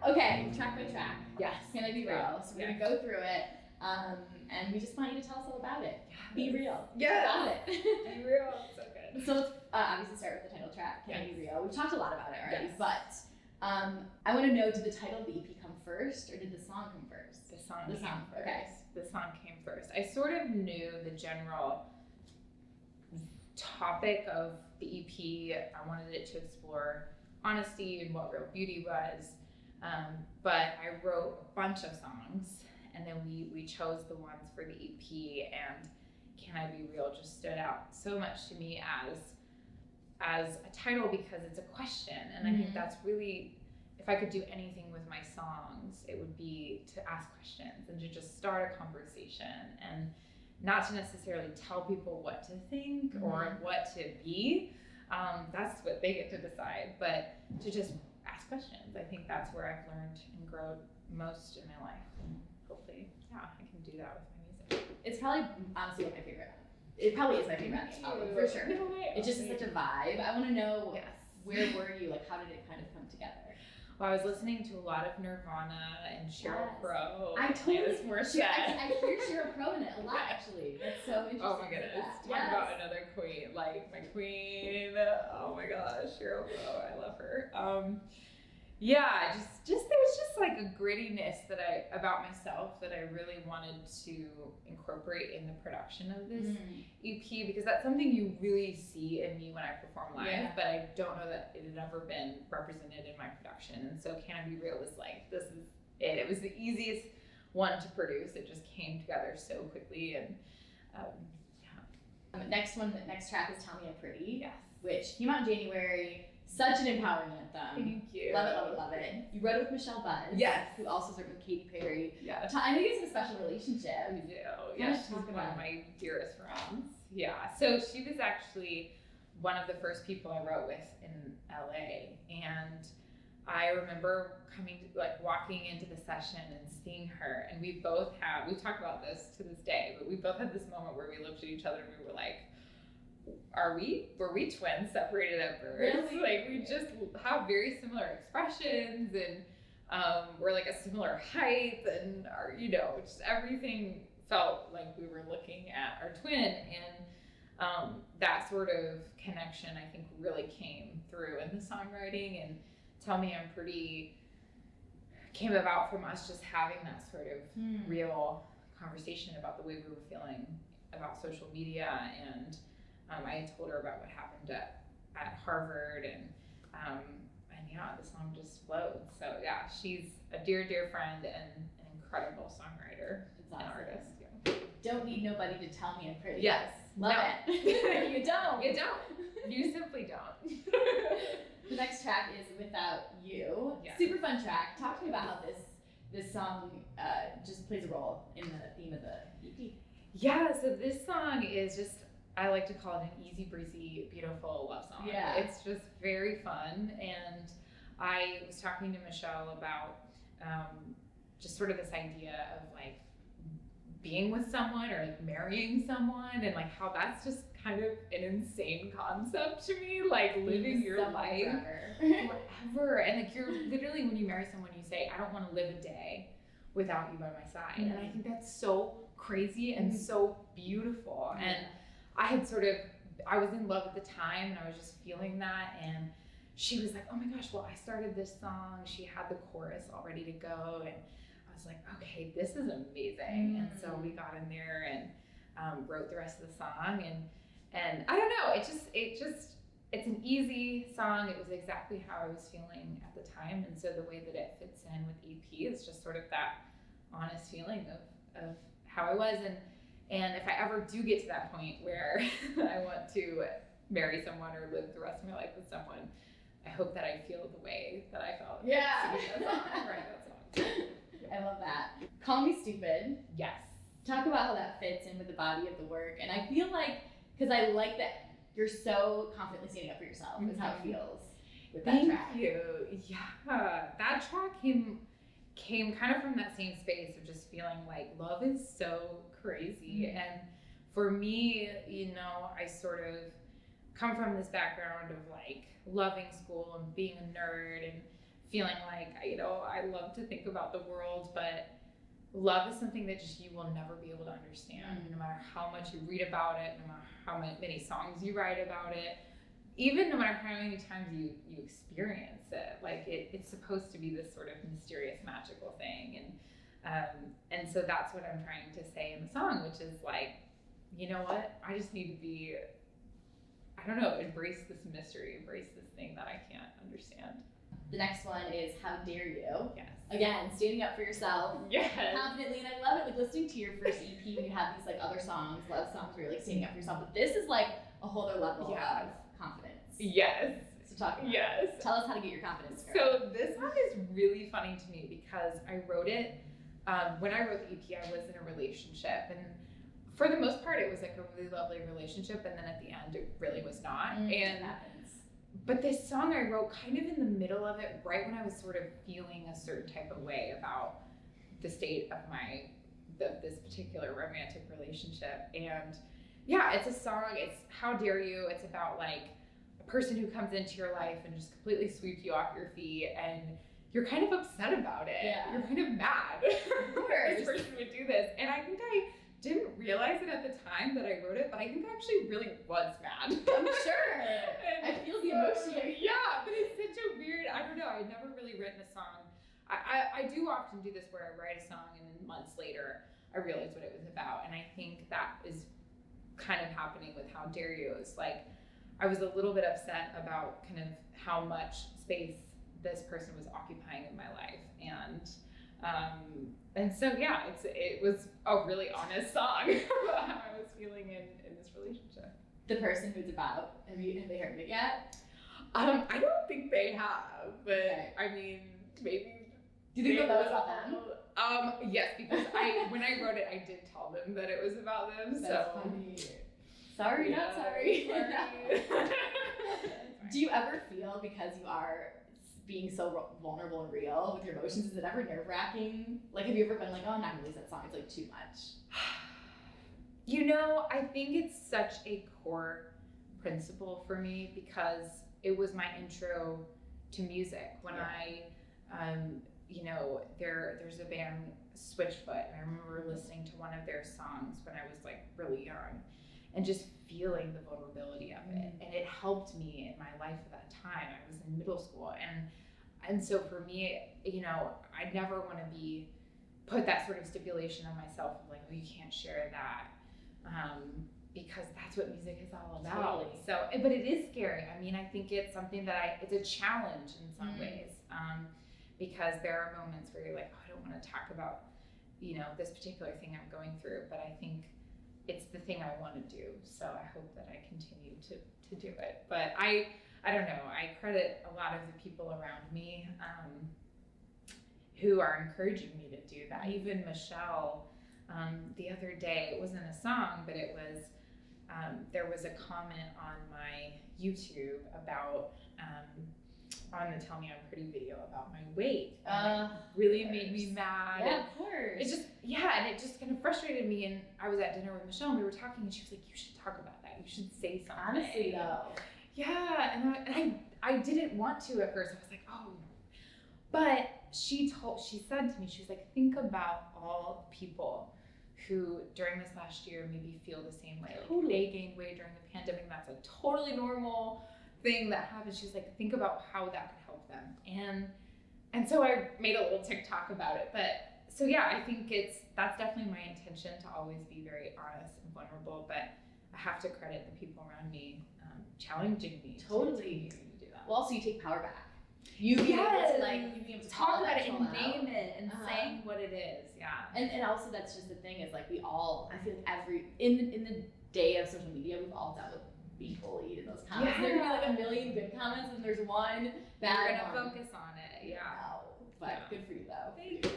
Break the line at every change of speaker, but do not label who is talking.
Okay, track by track.
Yes.
Can I be real? So we're gonna go through it, and we just want you to tell us all about it.
Yes.
Be real.
Yes.
Got it.
Be real. So good.
So let's obviously start with the title track. Can I be real? We've talked a lot about it already,
Yes.
but I want to know: did the title of the EP come first, or did the song come first?
The song
The
came
song,
first.
okay.
The song came first. I sort of knew the general topic of the EP. I wanted it to explore honesty and what real beauty was. But I wrote a bunch of songs, and then we chose the ones for the EP, and Can I Be Real just stood out so much to me as a title because it's a question. And I think that's really, if I could do anything with my songs, it would be to ask questions and to just start a conversation, and not to necessarily tell people what to think or what to be. That's what they get to decide, but to just ask questions. I think that's where I've learned and grown most in my life. And hopefully, I can do that with my music.
It's probably honestly my favorite. It probably is my favorite album, for sure.
No way.
It's just such a vibe. I want to know,
Yes.
where were you? Like, how did it kind of come together?
Well, I was listening to a lot of Nirvana and Sheryl Crow.
I totally.
I
I hear Sheryl Crow in it a lot, actually. That's so interesting.
Oh my goodness. Talk about another queen. Like, my queen. Oh my gosh, Sheryl Crow. I love her. Just there's just like a grittiness about myself that I really wanted to incorporate in the production of this EP, because that's something you really see in me when I perform live, but I don't know that it had ever been represented in my production. And so Can I Be Real was like, this is it. It was the easiest one to produce. It just came together so quickly. And
next track is Tell Me I'm Pretty,
yes,
which came out in January. Such an empowering anthem.
Thank you.
Love it, love it, love it. You wrote it with Michelle Buzz.
Yes.
Who also served with Katy Perry.
Yes.
I think it's a special relationship.
We do. Yeah, she's one of my dearest friends. Yeah. So she was actually one of the first people I wrote with in LA. And I remember walking into the session and seeing her. And we talk about this to this day, but we both had this moment where we looked at each other and we were like, were we twins separated at birth?
Really?
Like, we just have very similar expressions, and we're like a similar height, and just everything felt like we were looking at our twin. And that sort of connection, I think, really came through in the songwriting. And Tell Me I'm Pretty came about from us just having that sort of real conversation about the way we were feeling about social media. And I had told her about what happened at Harvard, and the song just flowed. So yeah, she's a dear, dear friend and an incredible songwriter and artist. Yeah.
Don't need nobody to tell me I'm pretty.
Yes.
Love it. You don't.
You don't. You simply don't.
The next track is Without You.
Yeah.
Super fun track. Talk to me about how this song just plays a role in the theme of the EP.
Yeah, so this song is just, I like to call it an easy breezy, beautiful love song.
Yeah.
It's just very fun. And I was talking to Michelle about just sort of this idea of like being with someone or like marrying someone, and like how that's just kind of an insane concept to me, like living your life forever. And like, you're literally, when you marry someone, you say, I don't want to live a day without you by my side. And I think that's so crazy and so beautiful. And I was in love at the time, and I was just feeling that. And she was like, oh my gosh, well, I started this song. She had the chorus all ready to go. And I was like, okay, this is amazing. And so we got in there and wrote the rest of the song. And I don't know, it's an easy song. It was exactly how I was feeling at the time. And so the way that it fits in with EP is just sort of that honest feeling of how I was. And if I ever do get to that point where I want to marry someone or live the rest of my life with someone, I hope that I feel the way that I felt.
Yeah.
Singing that song, writing that song.
I love that. Call Me Stupid.
Yes.
Talk about how that fits in with the body of the work. And I feel like, because I like that you're so confidently standing up for yourself, is how it feels with that track.
Thank you. Yeah. That track came kind of from that same space of just feeling like love is so crazy. And for me, I sort of come from this background of like loving school and being a nerd and feeling like, you know, I love to think about the world, but love is something that just you will never be able to understand, no matter how much you read about it, no matter how many songs you write about it, even no matter how many times you experience it. Like it's supposed to be this sort of mysterious, magical thing, and so that's what I'm trying to say in the song, which is like, you know what? I just need to be, I don't know, embrace this mystery, embrace this thing that I can't understand.
The next one is How Dare You.
Yes.
Again, standing up for yourself.
Yes.
Confidently, and I love it, like listening to your first EP when you have these like other songs, love songs where you're like standing up for yourself, but this is like a whole other level of confidence.
Yes.
So talk about
Yes.
it. Tell us how to get your confidence.
So this one is really funny to me because I wrote it, when I wrote the EP, I was in a relationship, and for the most part, it was like a really lovely relationship, and then at the end, it really was not.
It happens.
But this song I wrote kind of in the middle of it, right when I was sort of feeling a certain type of way about the state of this particular romantic relationship. And yeah, it's a song, it's How Dare You. It's about like a person who comes into your life and just completely sweeps you off your feet, and you're kind of upset about it.
Yeah.
You're kind of mad.
Of course.
This person would do this. And I think I didn't realize it at the time that I wrote it, but I think I actually really was mad.
I'm sure. I feel the emotion.
Yeah, but it's such a weird, I don't know, I'd never really written a song. I do often do this where I write a song and then months later I realize what it was about. And I think that is kind of happening with How Dare You. It's like, I was a little bit upset about kind of how much space this person was occupying in my life. And so yeah, it was a really honest song about how I was feeling in this relationship.
The person who it's about, have they heard it yet?
I don't think they have, but
Okay.
I mean, maybe.
Do you think they'll know it's about them?
Yes, because when I wrote it, I did tell them that it was about them.
That's funny. Sorry,
Yeah,
not sorry.
sorry.
Do you ever feel, because you are being so vulnerable and real with your emotions, is it ever nerve-wracking? Like, have you ever been like, oh, I'm not gonna release that song, it's like too much?
You know, I think it's such a core principle for me because it was my intro to music. When you know, there's a band, Switchfoot, and I remember listening to one of their songs when I was like really young and just feeling the vulnerability of it. And it helped me in my life at that time. I was in middle school, and so for me, you know, I never want to put that sort of stipulation on myself of like, oh, you can't share that, because that's what music is all about.
Totally.
So, but it is scary. I mean, I think it's something that it's a challenge in some ways, because there are moments where you're like, oh, I don't want to talk about, you know, this particular thing I'm going through, but I think it's the thing I want to do. So I hope that I continue to do it. But I don't know, I credit a lot of the people around me who are encouraging me to do that. Even Michelle, the other day, it wasn't a song, but it was, there was a comment on my YouTube about, on the Tell Me I'm Pretty video about my weight. And it really made me mad.
Yeah, of course.
It just, and it just kind of frustrated me. And I was at dinner with Michelle and we were talking and she was like, you should talk about that. You should say something.
Honestly, though.
Yeah, and I didn't want to at first. I was like, oh. But she said to me, she was like, think about all the people who during this last year maybe feel the same way. Like they gained weight during the pandemic. That's a totally normal thing that happens. She's like, think about how that could help them. And so I made a little TikTok about it. But so yeah, I think that's definitely my intention to always be very honest and vulnerable. But I have to credit the people around me challenging me
Totally.
to do that.
Well, also you take power back. You being able to
talk about it and
trauma
name
out.
it and saying what it is. Yeah.
And also that's just the thing is like we all, I feel like in the day of social media, we've all dealt with being bullied in those comments.
Yeah.
There can be like a million good comments and there's one bad
You're gonna
one.
focus on it. Yeah.
No, but good for you though.
Thank you.